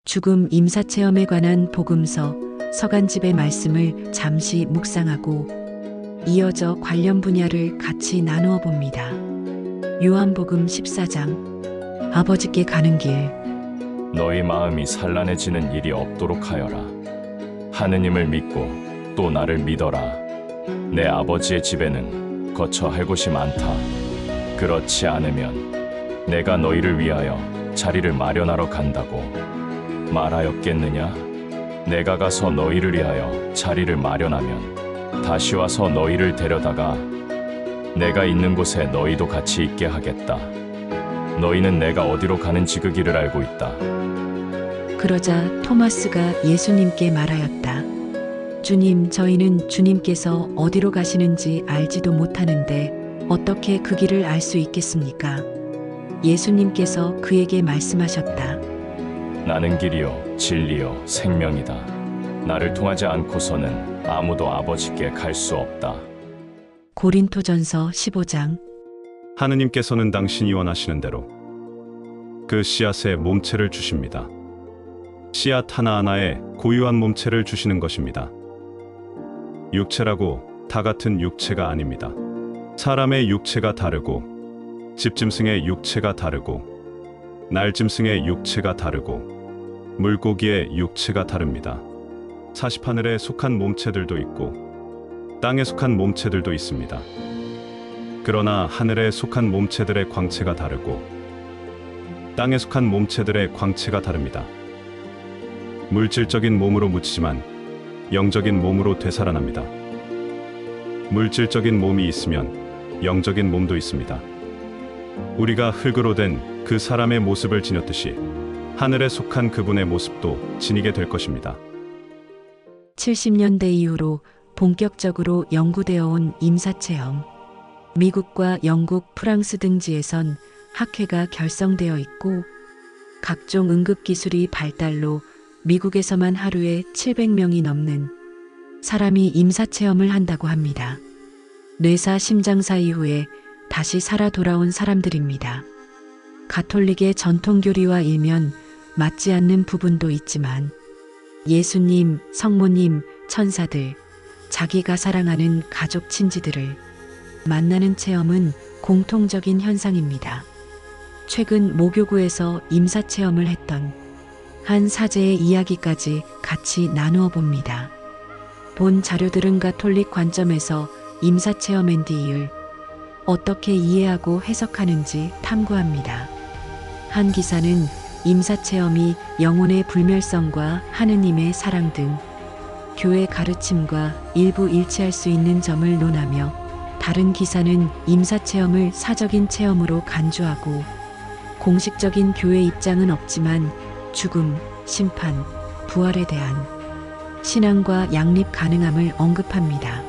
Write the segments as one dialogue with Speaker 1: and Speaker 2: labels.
Speaker 1: 죽음 임사체험에 관한 복음서 서간집의 말씀을 잠시 묵상하고 이어져 관련 분야를 같이 나누어 봅니다. 요한복음 14장 아버지께 가는 길.
Speaker 2: 너희 마음이 산란해지는 일이 없도록 하여라. 하느님을 믿고 또 나를 믿어라. 내 아버지의 집에는 거처 할 곳이 많다. 그렇지 않으면 내가 너희를 위하여 자리를 마련하러 간다고 말하였겠느냐? 내가 가서 너희를 위하여 자리를 마련하면 다시 와서 너희를 데려다가 내가 있는 곳에 너희도 같이 있게 하겠다. 너희는 내가 어디로 가는지 그 길을 알고 있다.
Speaker 1: 그러자 토마스가 예수님께 말하였다. 주님, 저희는 주님께서 어디로 가시는지 알지도 못하는데 어떻게 그 길을 알 수 있겠습니까? 예수님께서 그에게 말씀하셨다.
Speaker 2: 나는 길이요 진리요 생명이다. 나를 통하지 않고서는 아무도 아버지께 갈 수 없다.
Speaker 1: 고린토전서 15장.
Speaker 3: 하느님께서는 당신이 원하시는 대로 그 씨앗에 몸체를 주십니다. 씨앗 하나하나에 고유한 몸체를 주시는 것입니다. 육체라고 다 같은 육체가 아닙니다. 사람의 육체가 다르고 집짐승의 육체가 다르고 날짐승의 육체가 다르고 물고기의 육체가 다릅니다. 사십하늘에 속한 몸체들도 있고 땅에 속한 몸체들도 있습니다. 그러나 하늘에 속한 몸체들의 광채가 다르고 땅에 속한 몸체들의 광채가 다릅니다. 물질적인 몸으로 묻히지만 영적인 몸으로 되살아납니다. 물질적인 몸이 있으면 영적인 몸도 있습니다. 우리가 흙으로 된 그 사람의 모습을 지녔듯이 하늘에 속한 그분의 모습도 지니게 될 것입니다.
Speaker 1: 70년대 이후로 본격적으로 연구되어 온 임사체험. 미국과 영국, 프랑스 등지에선 학회가 결성되어 있고 각종 응급기술이 발달로 미국에서만 하루에 700명이 넘는 사람이 임사체험을 한다고 합니다. 뇌사 심장사 이후에 다시 살아 돌아온 사람들입니다. 가톨릭의 전통교리와 일면 맞지 않는 부분도 있지만 예수님, 성모님, 천사들, 자기가 사랑하는 가족 친지들을 만나는 체험은 공통적인 현상입니다. 최근 모교구에서 임사체험을 했던 한 사제의 이야기까지 같이 나누어 봅니다. 본 자료들은 가톨릭 관점에서 임사체험 앤디을 어떻게 이해하고 해석하는지 탐구합니다. 한 기사는 임사체험이 영혼의 불멸성과 하느님의 사랑 등 교회 가르침과 일부 일치할 수 있는 점을 논하며 다른 기사는 임사체험을 사적인 체험으로 간주하고 공식적인 교회 입장은 없지만 죽음, 심판, 부활에 대한 신앙과 양립 가능함을 언급합니다.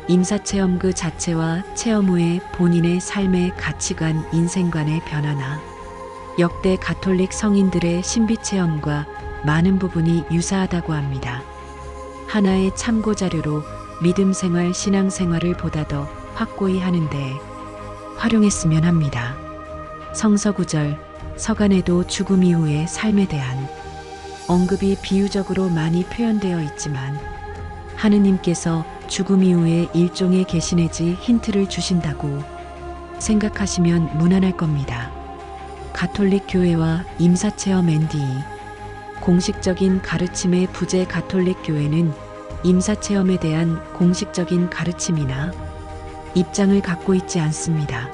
Speaker 1: 임사체험 그 자체와 체험 후에 본인의 삶의 가치관, 인생관의 변화나 역대 가톨릭 성인들의 신비체험과 많은 부분이 유사하다고 합니다. 하나의 참고 자료로 믿음 생활, 신앙 생활을 보다 더 확고히 하는 데 활용했으면 합니다. 성서구절, 서간에도 죽음 이후의 삶에 대한 언급이 비유적으로 많이 표현되어 있지만 하느님께서 죽음 이후에 일종의 계시 내지 힌트를 주신다고 생각하시면 무난할 겁니다. 가톨릭 교회와 임사체험 앤디. 공식적인 가르침의 부재. 가톨릭 교회는 임사체험에 대한 공식적인 가르침이나 입장을 갖고 있지 않습니다.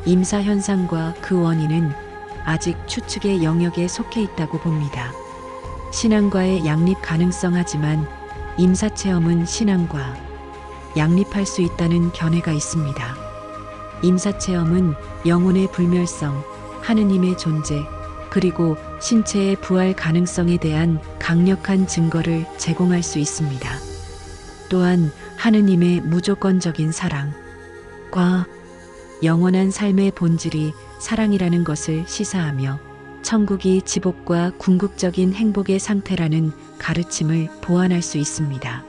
Speaker 1: 임사 현상과 그 원인은 아직 추측의 영역에 속해 있다고 봅니다. 신앙과의 양립 가능성 하지만 임사체험은 신앙과 양립할 수 있다는 견해가 있습니다. 임사체험은 영혼의 불멸성, 하느님의 존재, 그리고 신체의 부활 가능성에 대한 강력한 증거를 제공할 수 있습니다. 또한 하느님의 무조건적인 사랑과 영원한 삶의 본질이 사랑이라는 것을 시사하며 천국이 지복과 궁극적인 행복의 상태라는 가르침을 보완할 수 있습니다.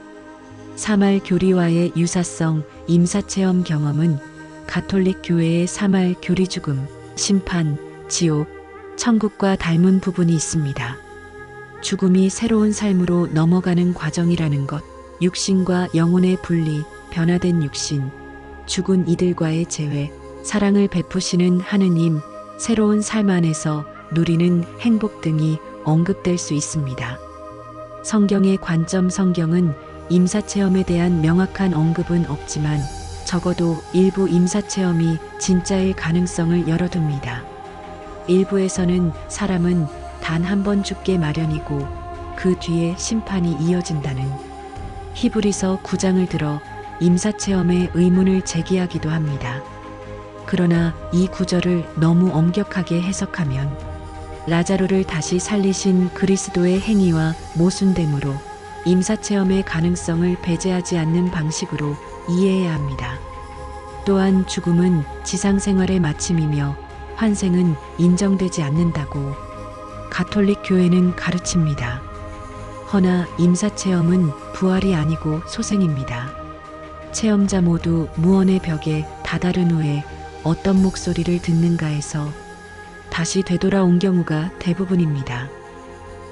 Speaker 1: 사말 교리와의 유사성. 임사체험 경험은 가톨릭 교회의 사말 교리, 죽음, 심판, 지옥, 천국과 닮은 부분이 있습니다. 죽음이 새로운 삶으로 넘어가는 과정이라는 것, 육신과 영혼의 분리, 변화된 육신, 죽은 이들과의 재회, 사랑을 베푸시는 하느님, 새로운 삶 안에서 누리는 행복 등이 언급될 수 있습니다. 성경의 관점. 성경은 임사체험에 대한 명확한 언급은 없지만 적어도 일부 임사체험이 진짜일 가능성을 열어둡니다. 일부에서는 사람은 단 한 번 죽게 마련이고 그 뒤에 심판이 이어진다는 히브리서 9장을 들어 임사체험의 의문을 제기하기도 합니다. 그러나 이 구절을 너무 엄격하게 해석하면 라자로를 다시 살리신 그리스도의 행위와 모순됨으로 임사체험의 가능성을 배제하지 않는 방식으로 이해해야 합니다. 또한 죽음은 지상생활의 마침이며 환생은 인정되지 않는다고 가톨릭 교회는 가르칩니다. 허나 임사체험은 부활이 아니고 소생입니다. 체험자 모두 무언의 벽에 다다른 후에 어떤 목소리를 듣는가에서 다시 되돌아온 경우가 대부분입니다.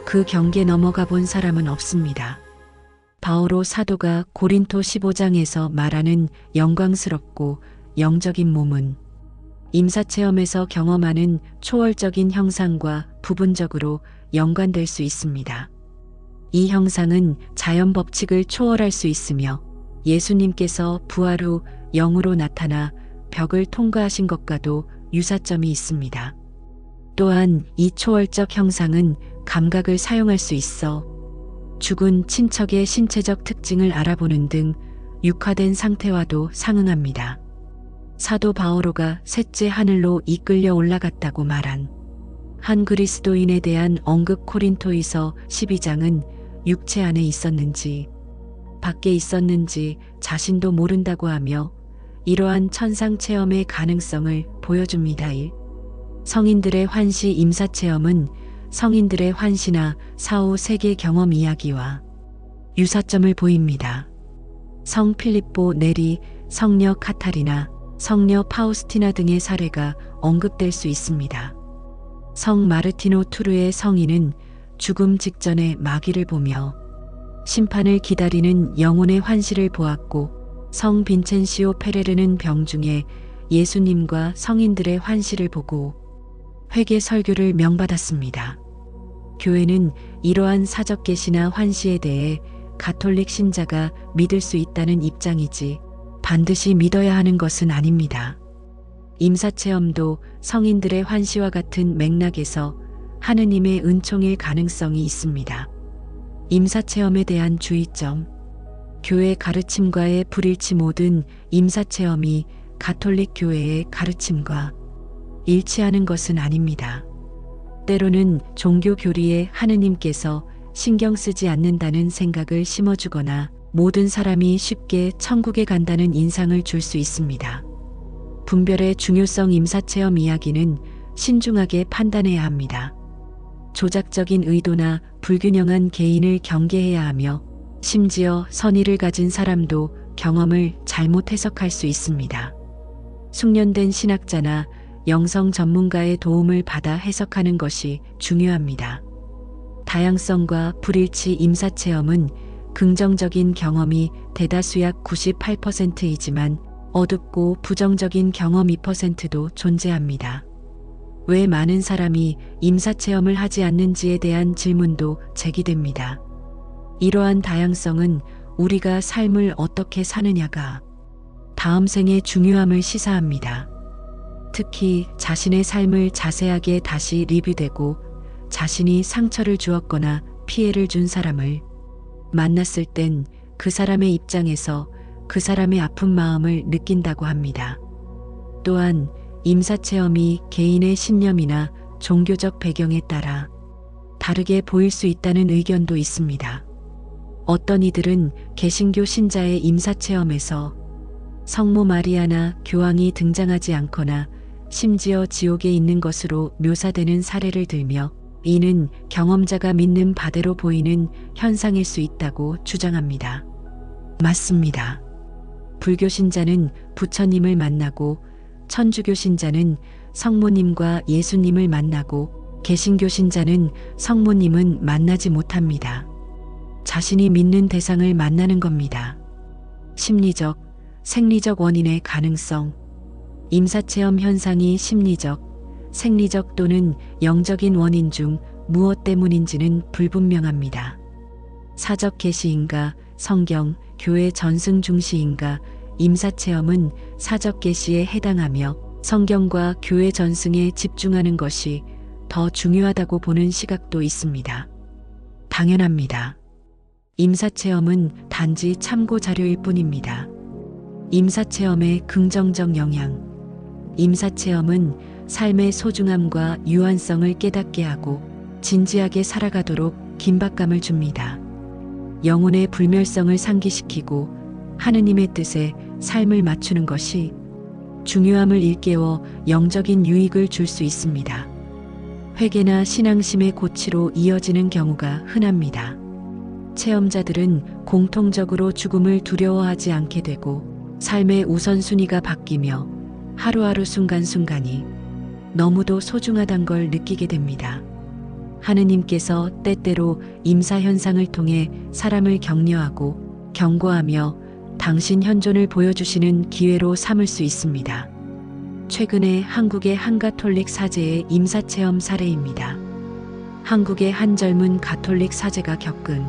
Speaker 1: 그 경계 넘어가 본 사람은 없습니다. 바오로 사도가 고린토 15장에서 말하는 영광스럽고 영적인 몸은 임사체험에서 경험하는 초월적인 형상과 부분적으로 연관될 수 있습니다. 이 형상은 자연 법칙을 초월할 수 있으며 예수님께서 부활 후 영으로 나타나 벽을 통과하신 것과도 유사점이 있습니다. 또한 이 초월적 형상은 감각을 사용할 수 있어 죽은 친척의 신체적 특징을 알아보는 등 육화된 상태와도 상응합니다. 사도 바오로가 셋째 하늘로 이끌려 올라갔다고 말한 한 그리스도인에 대한 언급 고린토이서 12장은 육체 안에 있었는지 밖에 있었는지 자신도 모른다고 하며 이러한 천상 체험의 가능성을 보여줍니다. 1. 성인들의 환시. 임사체험은 성인들의 환시나 사후 세계 경험 이야기와 유사점을 보입니다. 성 필립보 네리, 성녀 카타리나, 성녀 파우스티나 등의 사례가 언급될 수 있습니다. 성 마르티노 투르의 성인은 죽음 직전에 마귀를 보며 심판을 기다리는 영혼의 환시를 보았고, 성 빈첸시오 페레르는 병중에 예수님과 성인들의 환시를 보고 회개 설교를 명받았습니다. 교회는 이러한 사적 계시나 환시에 대해 가톨릭 신자가 믿을 수 있다는 입장이지 반드시 믿어야 하는 것은 아닙니다. 임사체험도 성인들의 환시와 같은 맥락에서 하느님의 은총일 가능성이 있습니다. 임사체험에 대한 주의점. 교회 가르침과의 불일치. 모든 임사체험이 가톨릭 교회의 가르침과 일치하는 것은 아닙니다. 때로는 종교 교리에 하느님께서 신경 쓰지 않는다는 생각을 심어주거나 모든 사람이 쉽게 천국에 간다는 인상을 줄 수 있습니다. 분별의 중요성. 임사체험 이야기는 신중하게 판단해야 합니다. 조작적인 의도나 불균형한 개인을 경계해야 하며 심지어 선의를 가진 사람도 경험을 잘못 해석할 수 있습니다. 숙련된 신학자나 영성 전문가의 도움을 받아 해석하는 것이 중요합니다. 다양성과 불일치. 임사체험은 긍정적인 경험이 대다수 약 98%이지만 어둡고 부정적인 경험 2%도 존재합니다. 왜 많은 사람이 임사체험을 하지 않는지에 대한 질문도 제기됩니다. 이러한 다양성은 우리가 삶을 어떻게 사느냐가 다음 생의 중요함을 시사합니다. 특히 자신의 삶을 자세하게 다시 리뷰되고 자신이 상처를 주었거나 피해를 준 사람을 만났을 땐 그 사람의 입장에서 그 사람의 아픈 마음을 느낀다고 합니다. 또한 임사체험이 개인의 신념이나 종교적 배경에 따라 다르게 보일 수 있다는 의견도 있습니다. 어떤 이들은 개신교 신자의 임사체험에서 성모 마리아나 교황이 등장하지 않거나 심지어 지옥에 있는 것으로 묘사되는 사례를 들며 이는 경험자가 믿는 바대로 보이는 현상일 수 있다고 주장합니다. 맞습니다. 불교 신자는 부처님을 만나고 천주교 신자는 성모님과 예수님을 만나고 개신교 신자는 성모님은 만나지 못합니다. 자신이 믿는 대상을 만나는 겁니다. 심리적, 생리적 원인의 가능성. 임사체험 현상이 심리적, 생리적 또는 영적인 원인 중 무엇 때문인지는 불분명합니다. 사적 계시인가, 성경, 교회 전승 중시인가, 임사체험은 사적 계시에 해당하며 성경과 교회 전승에 집중하는 것이 더 중요하다고 보는 시각도 있습니다. 당연합니다. 임사체험은 단지 참고 자료일 뿐입니다. 임사체험의 긍정적 영향. 임사체험은 삶의 소중함과 유한성을 깨닫게 하고 진지하게 살아가도록 긴박감을 줍니다. 영혼의 불멸성을 상기시키고 하느님의 뜻에 삶을 맞추는 것이 중요함을 일깨워 영적인 유익을 줄 수 있습니다. 회개나 신앙심의 고치로 이어지는 경우가 흔합니다. 체험자들은 공통적으로 죽음을 두려워하지 않게 되고 삶의 우선순위가 바뀌며 하루하루 순간순간이 너무도 소중하단 걸 느끼게 됩니다. 하느님께서 때때로 임사 현상을 통해 사람을 격려하고 경고하며 당신 현존을 보여주시는 기회로 삼을 수 있습니다. 최근에 한국의 한 가톨릭 사제의 임사체험 사례입니다. 한국의 한 젊은 가톨릭 사제가 겪은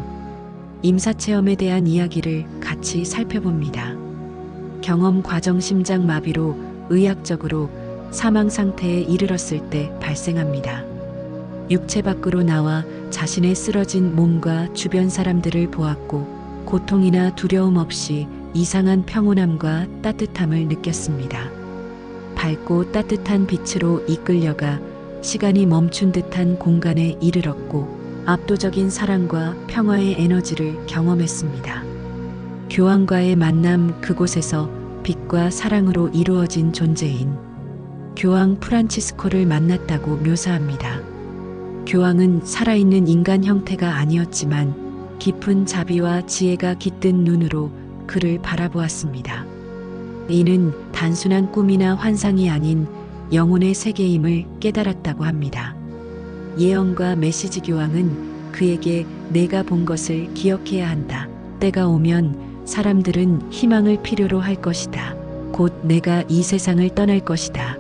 Speaker 1: 임사체험에 대한 이야기를 같이 살펴봅니다. 경험 과정 심장 마비로 의학적으로 사망 상태에 이르렀을 때 발생합니다. 육체 밖으로 나와 자신의 쓰러진 몸과 주변 사람들을 보았고 고통이나 두려움 없이 이상한 평온함과 따뜻함을 느꼈습니다. 밝고 따뜻한 빛으로 이끌려가 시간이 멈춘 듯한 공간에 이르렀고 압도적인 사랑과 평화의 에너지를 경험했습니다. 교황과의 만남, 그곳에서 빛과 사랑으로 이루어진 존재인 교황 프란치스코를 만났다고 묘사합니다. 교황은 살아있는 인간 형태가 아니었지만 깊은 자비와 지혜가 깃든 눈으로 그를 바라보았습니다. 이는 단순한 꿈이나 환상이 아닌 영혼의 세계임을 깨달았다고 합니다. 예언과 메시지 교황은 그에게 내가 본 것을 기억해야 한다. 때가 오면 사람들은 희망을 필요로 할 것이다. 곧 내가 이 세상을 떠날 것이다.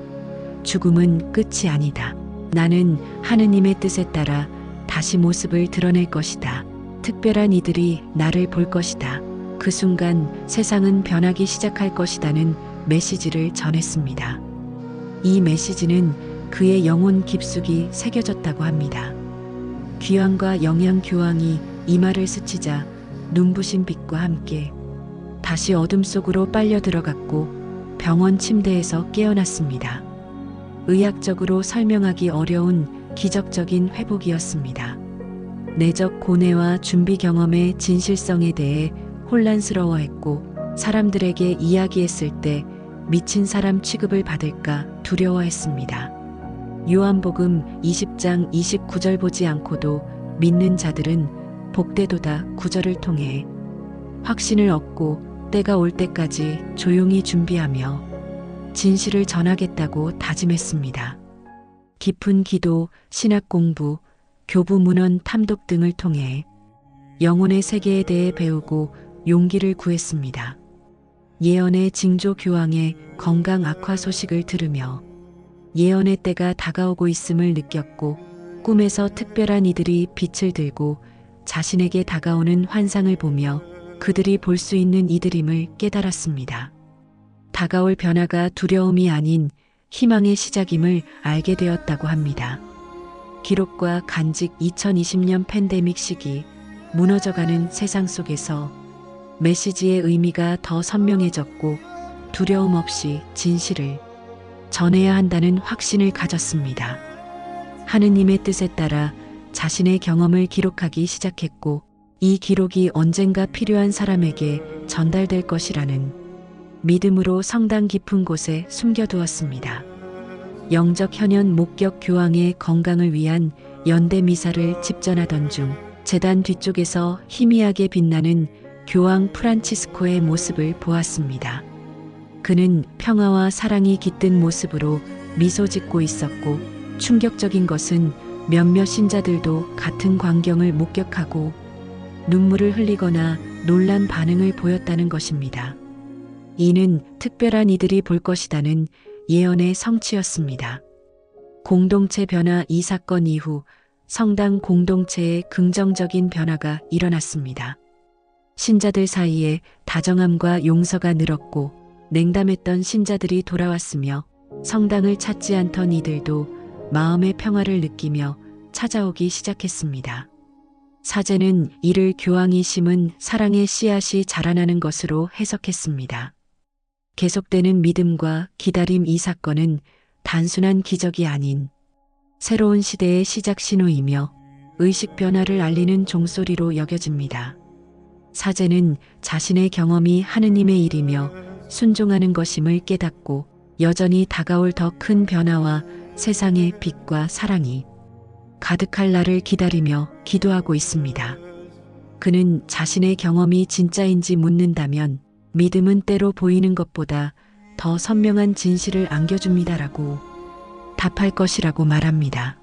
Speaker 1: 죽음은 끝이 아니다. 나는 하느님의 뜻에 따라 다시 모습을 드러낼 것이다. 특별한 이들이 나를 볼 것이다. 그 순간 세상은 변하기 시작할 것이다는 메시지를 전했습니다. 이 메시지는 그의 영혼 깊숙이 새겨졌다고 합니다. 귀환과 영양교황이 이마를 스치자 눈부신 빛과 함께 다시 어둠 속으로 빨려 들어갔고 병원 침대에서 깨어났습니다. 의학적으로 설명하기 어려운 기적적인 회복이었습니다. 내적 고뇌와 준비 경험의 진실성에 대해 혼란스러워했고 사람들에게 이야기했을 때 미친 사람 취급을 받을까 두려워했습니다. 요한복음 20장 29절 보지 않고도 믿는 자들은 복되도다 구절을 통해 확신을 얻고 때가 올 때까지 조용히 준비하며 진실을 전하겠다고 다짐했습니다. 깊은 기도, 신학 공부, 교부 문헌 탐독 등을 통해 영혼의 세계에 대해 배우고 용기를 구했습니다. 예언의 징조 교황의 건강 악화 소식을 들으며 예언의 때가 다가오고 있음을 느꼈고 꿈에서 특별한 이들이 빛을 들고 자신에게 다가오는 환상을 보며 그들이 볼 수 있는 이들임을 깨달았습니다. 다가올 변화가 두려움이 아닌 희망의 시작임을 알게 되었다고 합니다. 기록과 간직 2020년 팬데믹 시기 무너져가는 세상 속에서 메시지의 의미가 더 선명해졌고 두려움 없이 진실을 전해야 한다는 확신을 가졌습니다. 하느님의 뜻에 따라 자신의 경험을 기록하기 시작했고 이 기록이 언젠가 필요한 사람에게 전달될 것이라는 믿음으로 성당 깊은 곳에 숨겨두었습니다. 영적 현현 목격 교황의 건강을 위한 연대 미사를 집전하던 중 제단 뒤쪽에서 희미하게 빛나는 교황 프란치스코의 모습을 보았습니다. 그는 평화와 사랑이 깃든 모습으로 미소 짓고 있었고 충격적인 것은 몇몇 신자들도 같은 광경을 목격하고 눈물을 흘리거나 놀란 반응을 보였다는 것입니다. 이는 특별한 이들이 볼 것이다는 예언의 성취였습니다. 공동체 변화. 이 사건 이후 성당 공동체에 긍정적인 변화가 일어났습니다. 신자들 사이에 다정함과 용서가 늘었고 냉담했던 신자들이 돌아왔으며 성당을 찾지 않던 이들도 마음의 평화를 느끼며 찾아오기 시작했습니다. 사제는 이를 교황이 심은 사랑의 씨앗이 자라나는 것으로 해석했습니다. 계속되는 믿음과 기다림. 이 사건은 단순한 기적이 아닌 새로운 시대의 시작 신호이며 의식 변화를 알리는 종소리로 여겨집니다. 사제는 자신의 경험이 하느님의 일이며 순종하는 것임을 깨닫고 여전히 다가올 더 큰 변화와 세상의 빛과 사랑이 가득할 날을 기다리며 기도하고 있습니다. 그는 자신의 경험이 진짜인지 묻는다면 믿음은 때로 보이는 것보다 더 선명한 진실을 안겨줍니다라고 답할 것이라고 말합니다.